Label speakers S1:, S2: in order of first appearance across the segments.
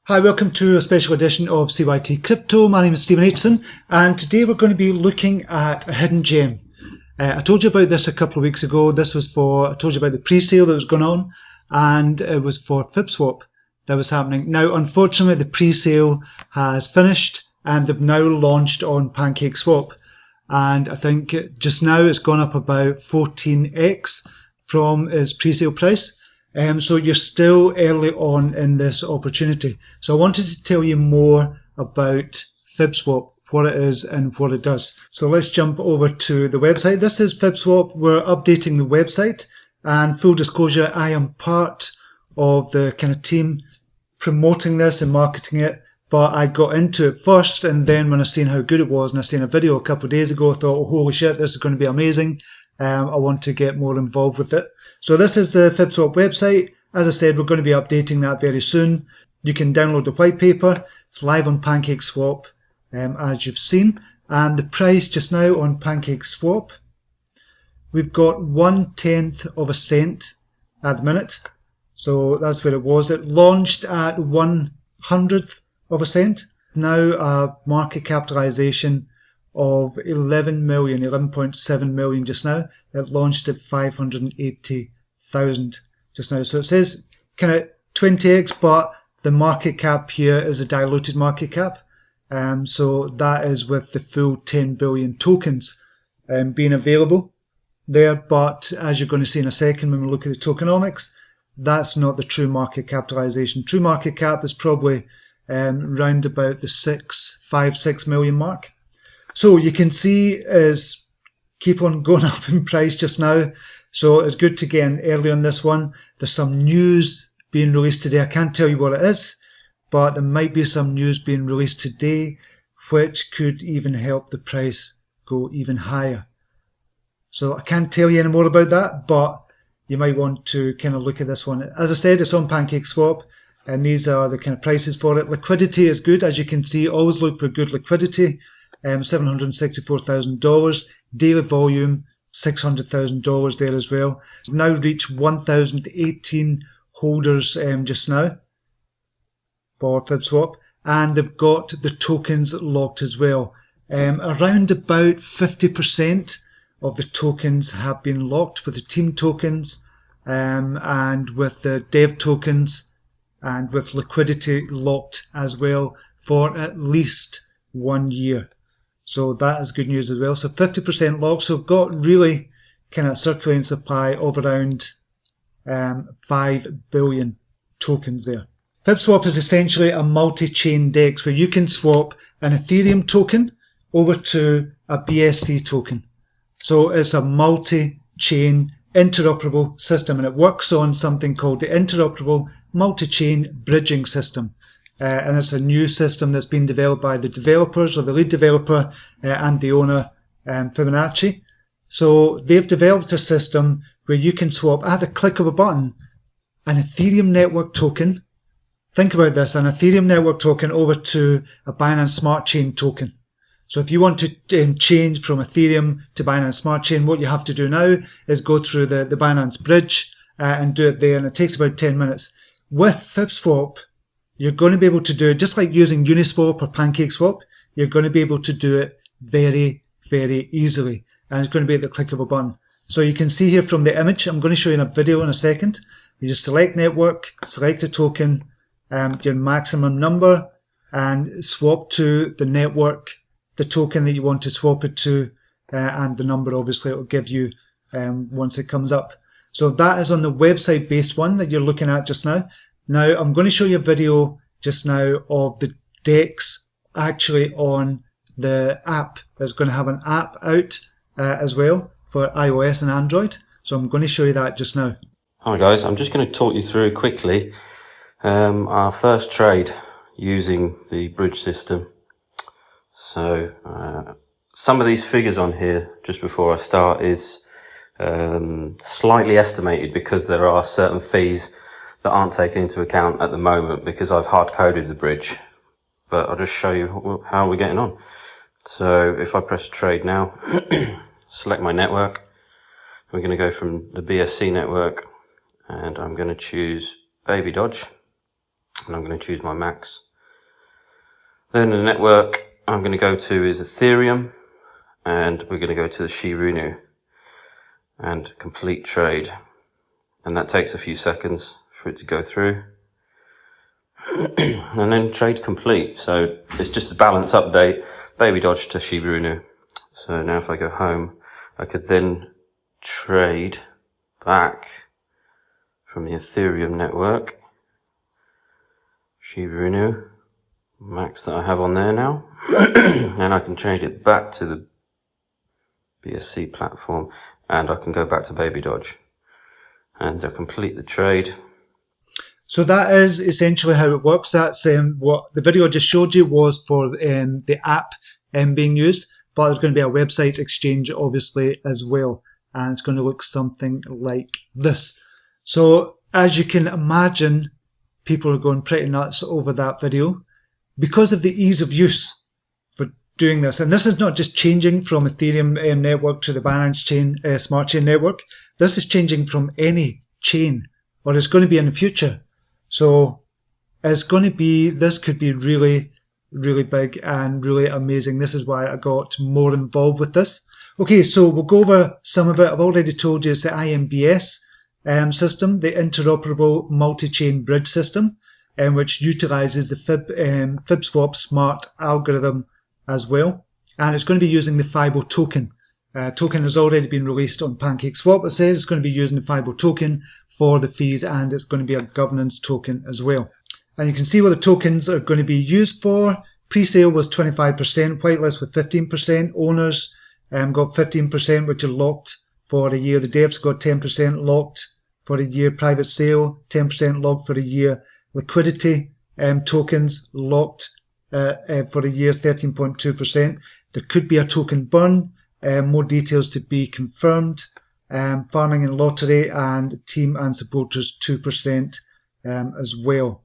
S1: Hi, welcome to a special edition of CYT-Crypto. My name is Stephen Aitchison, and today we're going to be looking at a hidden gem. I told you about this a couple of weeks ago. I told you about the pre-sale that was going on, and it was for FibSwap that was happening. Now, unfortunately, the pre-sale has finished, and they've now launched on PancakeSwap. And I think just now it's gone up about 14x from its pre-sale price. So you're still early on in this opportunity. So I wanted to tell you more about FibSwap, what it is and what it does. So let's jump over to the website. This is FibSwap. We're updating the website, and full disclosure, I am part of the kind of team promoting this and marketing it. But I got into it first, and then when I seen how good it was, and I seen a video a couple of days ago, I thought, oh, holy shit, this is going to be amazing. I want to get more involved with it. So this is the FibSwap website. As I said, we're going to be updating that very soon. You can download the white paper. It's live on PancakeSwap, as you've seen. And the price just now on PancakeSwap, we've got 1/10 of a cent at the minute. So that's where it was. It launched at 1/100th of a cent. Now a market capitalization of 11.7 million just now. It launched at 580,000 just now. So it says kind of 20x, but the market cap here is a diluted market cap. So that is with the full 10 billion tokens being available there. But as you're going to see in a second when we look at the tokenomics, that's not the true market capitalization. True market cap is probably round about the 6 million mark. So you can see is keep on going up in price just now. So it's good to get in early on this one. There's some news being released today. I can't tell you what it is, but there might be some news being released today, which could even help the price go even higher. So I can't tell you any more about that, but you might want to kind of look at this one. As I said, it's on PancakeSwap, and these are the kind of prices for it. Liquidity is good, as you can see. Always look for good liquidity. $764,000. Daily volume, $600,000 there as well. We've now reached 1,018 holders just now for FibSwap, and they've got the tokens locked as well. Around about 50% of the tokens have been locked with the team tokens and with the dev tokens, and with liquidity locked as well for at least 1 year. So that is good news as well. So 50% locked. So we've got really kind of circulating supply of around 5 billion tokens there. FibSwap is essentially a multi-chain DEX where you can swap an Ethereum token over to a BSC token. So it's a multi-chain interoperable system, and it works on something called the interoperable multi-chain bridging system. And it's a new system that's been developed by the developers, or the lead developer and the owner, Fibonacci. So they've developed a system where you can swap at the click of a button an Ethereum network token. Think about this, an Ethereum network token over to a Binance Smart Chain token. So if you want to change from Ethereum to Binance Smart Chain, what you have to do now is go through the Binance bridge and do it there, and it takes about 10 minutes. With FibSwap, you're going to be able to do it just like using Uniswap or PancakeSwap. You're going to be able to do it very, very easily. And it's going to be at the click of a button. So you can see here from the image, I'm going to show you in a video in a second. You just select network, select a token, your maximum number, and swap to the network, the token that you want to swap it to, and the number obviously it will give you once it comes up. So that is on the website-based one that you're looking at just now. Now, I'm going to show you a video just now of the DEX actually on the app. There's going to have an app out as well for iOS and Android. So I'm going to show you that just now.
S2: Hi guys, I'm just going to talk you through quickly our first trade using the bridge system. So some of these figures on here just before I start is slightly estimated because there are certain fees that aren't taken into account at the moment because I've hard-coded the bridge, but I'll just show you how we're getting on. So if I press trade now, select my network, we're going to go from the BSC network, and I'm going to choose Baby Dodge. and I'm going to choose my max. Then the network I'm going to go to is Ethereum, and we're going to go to the Shibunu and complete trade. And that takes a few seconds for it to go through. And then trade complete. So it's just a balance update, Baby Dodge to Shibunu. So now if I go home, I could then trade back from the Ethereum network, Shibunu, max that I have on there now. And I can change it back to the BSC platform, and I can go back to Baby Dodge and complete the trade.
S1: So that is essentially how it works. That's what the video I just showed you was for the app being used, but there's going to be a website exchange obviously as well, and it's going to look something like this. So as you can imagine, people are going pretty nuts over that video because of the ease of use for doing this. And this is not just changing from Ethereum network to the Binance chain, smart chain network. This is changing from any chain, or it's going to be in the future. So it's going to be, this could be really, really big and really amazing. This is why I got more involved with this. Okay, so we'll go over some of it. I've already told you it's the IMBS system, the interoperable multi-chain bridge system, which utilizes the FibSwap smart algorithm as well. And it's going to be using the FIBO token. Token has already been released on PancakeSwap. It says it's going to be using the FIBO token for the fees, and it's going to be a governance token as well. And you can see what the tokens are going to be used for. Pre-sale was 25%, whitelist with 15%. Owners got 15%, which are locked for a year. The devs got 10% locked for a year. Private sale, 10% locked for a year. Liquidity tokens locked for a year, 13.2%. There could be a token burn. More details to be confirmed. Farming and lottery, and team and supporters 2% as well.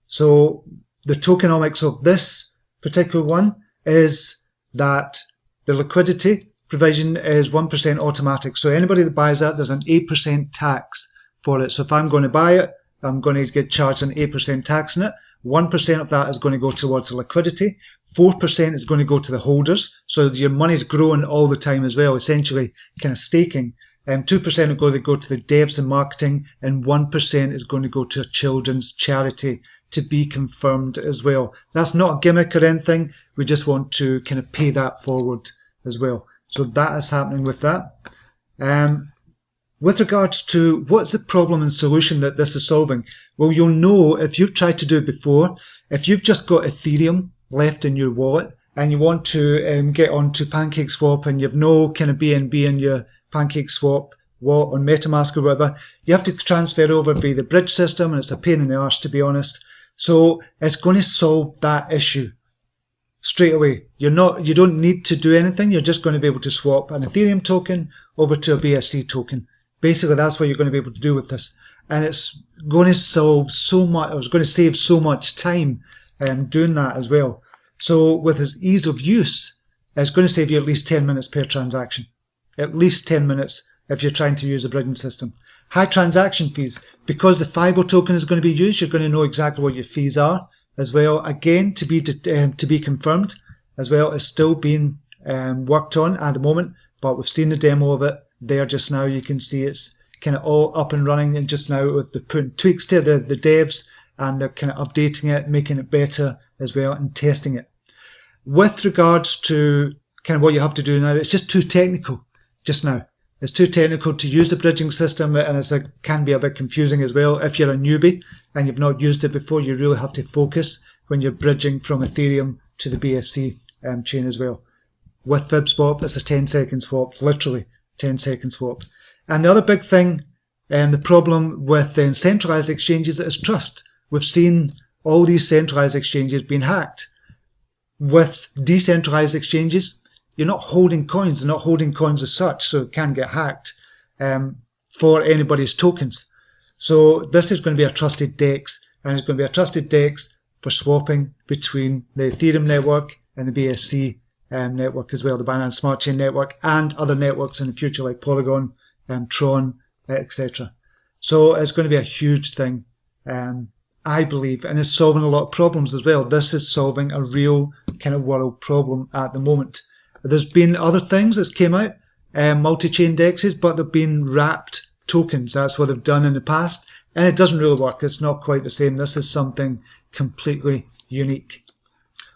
S1: So the tokenomics of this particular one is that the liquidity provision is 1% automatic. So anybody that buys that, there's an 8% tax for it. So if I'm going to buy it, I'm going to get charged an 8% tax on it. 1% of that is going to go towards the liquidity. 4% is going to go to the holders. So your money's growing all the time as well, essentially kind of staking. 2% are going to go to the devs and marketing, and 1% is going to go to a children's charity, to be confirmed as well. That's not a gimmick or anything. We just want to kind of pay that forward as well. So that is happening with that. With regards to what's the problem and solution that this is solving, well, you'll know if you've tried to do it before, if you've just got Ethereum left in your wallet and you want to get onto PancakeSwap and you've no kind of BNB in your PancakeSwap wallet on MetaMask or whatever, you have to transfer over via the bridge system, and it's a pain in the arse, to be honest. So it's going to solve that issue straight away. You don't need to do anything. You're just going to be able to swap an Ethereum token over to a BSC token. Basically, that's what you're going to be able to do with this. And it's going to solve so much, or it's going to save so much time doing that as well. So with its ease of use, it's going to save you at least 10 minutes per transaction. At least 10 minutes if you're trying to use a bridging system. High transaction fees. Because the FIBO token is going to be used, you're going to know exactly what your fees are as well. Again, to be confirmed as well. It's still being worked on at the moment, but we've seen the demo of it there just now. You can see it's kind of all up and running, and just now with the putting tweaks to the devs, and they're kind of updating it, making it better as well, and testing it. With regards to kind of what you have to do now, it's just too technical just now. It's too technical to use the bridging system, and it can be a bit confusing as well. If you're a newbie and you've not used it before, you really have to focus when you're bridging from Ethereum to the BSC chain as well. With FibSwap, it's a 10-second swap, literally 10-second swap. And the other big thing, the problem with centralized exchanges is trust. We've seen all these centralized exchanges being hacked. With decentralized exchanges, you're not holding coins. They're not holding coins as such, so it can get hacked for anybody's tokens. So this is going to be a trusted DEX, and it's going to be a trusted DEX for swapping between the Ethereum network and the BSC network as well, the Binance Smart Chain network, and other networks in the future like Polygon, Tron, etc. So it's going to be a huge thing I believe, and it's solving a lot of problems as well. This is solving a real kind of world problem at the moment. There's been other things that came out, multi-chain dexes, but they've been wrapped tokens. That's what they've done in the past, and it doesn't really work. It's not quite the same. This is something completely unique.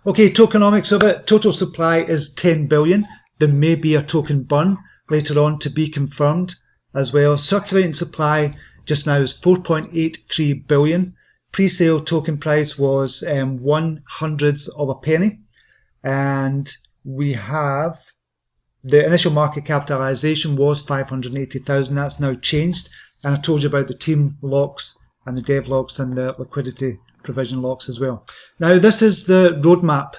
S1: Okay, tokenomics of it. Total supply is 10 billion. There may be a token burn later on to be confirmed as well. Circulating supply just now is 4.83 billion. Pre-sale token price was 1/100th of a penny. And we have the initial market capitalization was 580,000. That's now changed. And I told you about the team locks and the dev locks and the liquidity provision locks as well. Now, this is the roadmap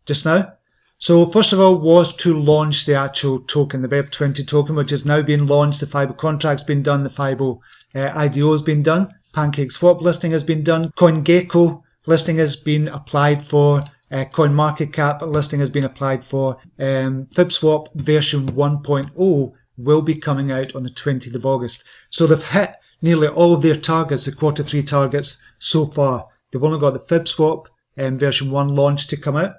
S1: just now. So first of all was to launch the actual token, the Web20 token, which is now being launched. The FIBO contract's been done. The FIBO IDO has been done. PancakeSwap listing has been done. CoinGecko listing has been applied for. CoinMarketCap listing has been applied for. FibSwap version 1.0 will be coming out on the 20th of August. So they've hit nearly all of their targets, the quarter 3 targets so far. They've only got the FibSwap version 1 launch to come out.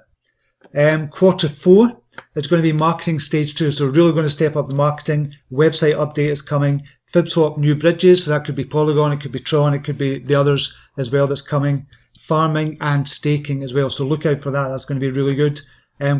S1: Quarter 4, it's going to be marketing stage 2. So really going to step up the marketing. Website update is coming. FibSwap new bridges. So that could be Polygon, it could be Tron, it could be the others as well that's coming. Farming and staking as well. So look out for that. That's going to be really good.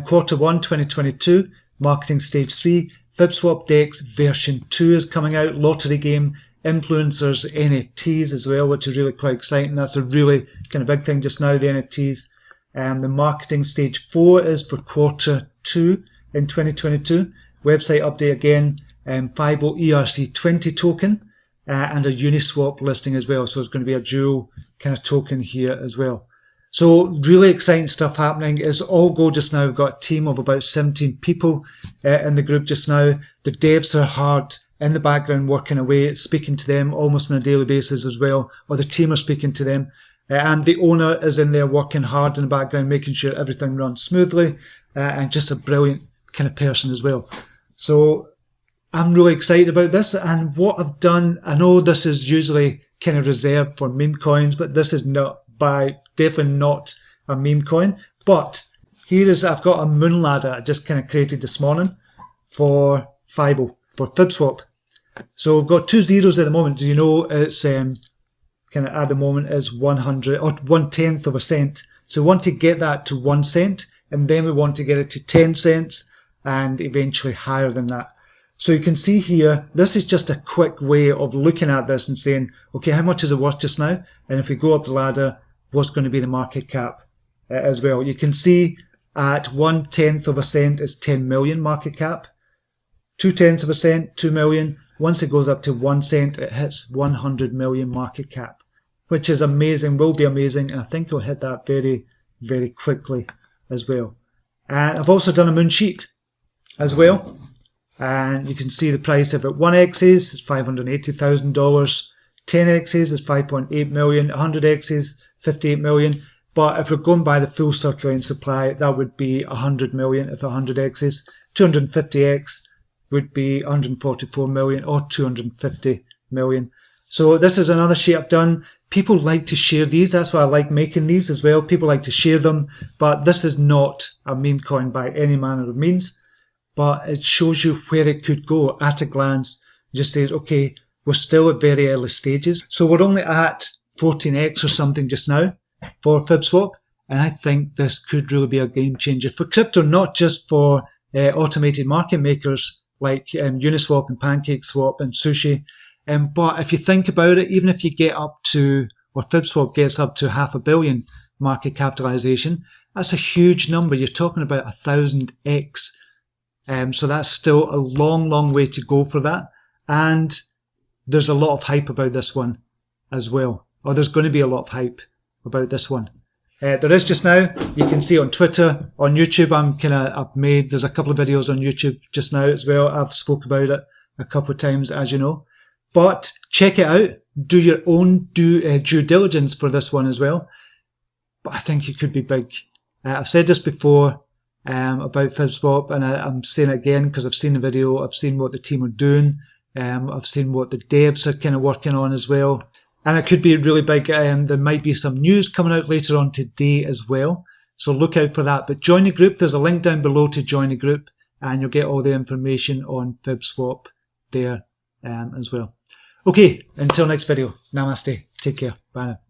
S1: Quarter 1, 2022, marketing stage 3. FibSwap Dex version 2 is coming out. Lottery game, influencers, NFTs as well, which is really quite exciting. That's a really kind of big thing just now, the NFTs. The marketing stage 4 is for quarter 2 in 2022. Website update again, FIBO ERC20 token and a Uniswap listing as well. So it's going to be a dual kind of token here as well. So really exciting stuff happening. It's all go just now. We've got a team of about 17 people in the group just now. The devs are hard in the background working away, speaking to them almost on a daily basis as well, or the team are speaking to them. And the owner is in there working hard in the background, making sure everything runs smoothly, and just a brilliant kind of person as well. So I'm really excited about this. And what I've done, I know this is usually kind of reserved for meme coins, but this is definitely not a meme coin. But here is, I've got a moon ladder I just kind of created this morning for FIBO, for FibSwap. So we've got 2 zeros at the moment. Do you know it's kind of at the moment is 100 or 1/10 of a cent. So we want to get that to 1 cent, and then we want to get it to 10 cents and eventually higher than that. So you can see here, this is just a quick way of looking at this and saying, okay, how much is it worth just now? And if we go up the ladder, what's going to be the market cap as well? You can see at 1/10 of a cent is 10 million market cap. 2/10 of a cent, 2 million. Once it goes up to 1 cent, it hits 100 million market cap, which is amazing, will be amazing. And I think it'll hit that very, very quickly as well. And I've also done a moon sheet as well. And you can see the price of it. 1x's is $580,000. 10x's is 5.8 million. 100x's, 58 million. But if we're going by the full circulating supply, that would be 100 million if 100x's. 250x would be 144 million or 250 million. So this is another sheet I've done. People like to share these. That's why I like making these as well. People like to share them. But this is not a meme coin by any manner of means. But it shows you where it could go at a glance. It just says, okay, we're still at very early stages. So we're only at 14x or something just now for FibSwap. And I think this could really be a game changer for crypto, not just for automated market makers like Uniswap and PancakeSwap and Sushi. But if you think about it, even if you get up to, or FibSwap gets up to 500 million market capitalization, that's a huge number. You're talking about 1,000x. So that's still a long, long way to go for that. And there's a lot of hype about this one as well. Or there's going to be a lot of hype about this one. There is just now, you can see on Twitter, on YouTube, there's a couple of videos on YouTube just now as well. I've spoke about it a couple of times, as you know. But check it out. Do your own due diligence for this one as well. But I think it could be big. I've said this before about FibSwap, and I'm saying it again because I've seen the video. I've seen what the team are doing. I've seen what the devs are kind of working on as well. And it could be really big. There might be some news coming out later on today as well. So look out for that. But join the group. There's a link down below to join the group, and you'll get all the information on FibSwap there as well. Okay, until next video. Namaste. Take care. Bye now.